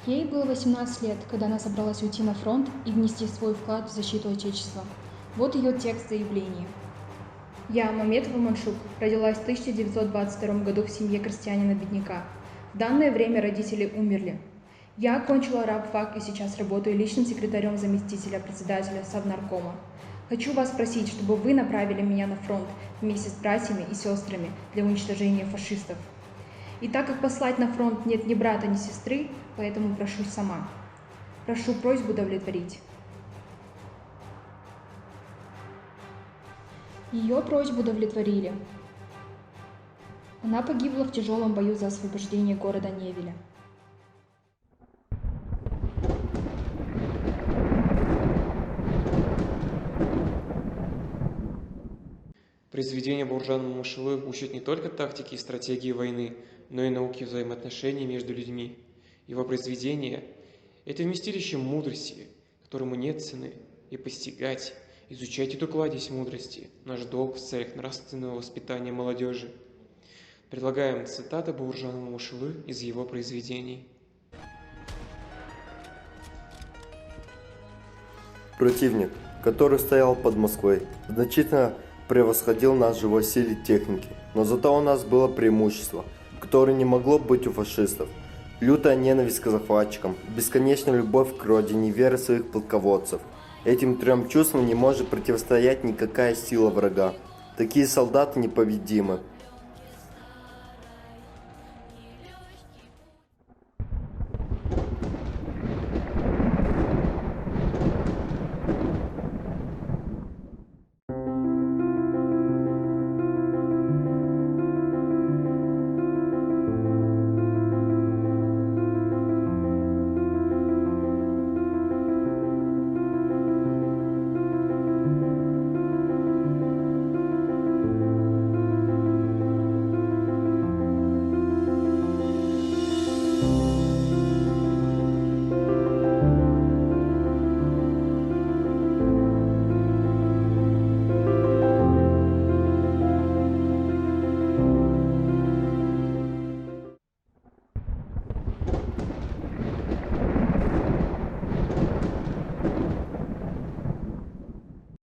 Ей было 18 лет, когда она собралась уйти на фронт и внести свой вклад в защиту Отечества. Вот ее текст заявления. Я, Маметова Маншук, родилась в 1922 году в семье крестьянина-бедняка. В данное время родители умерли. Я окончила рабфак и сейчас работаю личным секретарем заместителя председателя Совнаркома. Хочу вас просить, чтобы вы направили меня на фронт вместе с братьями и сестрами для уничтожения фашистов. И так как послать на фронт нет ни брата, ни сестры, поэтому прошу сама. Прошу просьбу удовлетворить. Ее просьбу удовлетворили. Она погибла в тяжелом бою за освобождение города Невеля. Произведение Бауржана Момышулы учит не только тактике и стратегии войны, но и науке взаимоотношений между людьми. Его произведение – это вместилище мудрости, которому нет цены, и постигать, изучать эту кладезь мудрости – наш долг в целях нравственного воспитания молодежи. Предлагаем цитаты Бауржана Момышулы из его произведений. Противник, который стоял под Москвой, значительно превосходил нас в живой силе техники, но зато у нас было преимущество, которое не могло быть у фашистов. Лютая ненависть к захватчикам, бесконечная любовь к родине и вера своих полководцев. Этим трем чувствам не может противостоять никакая сила врага. Такие солдаты непобедимы.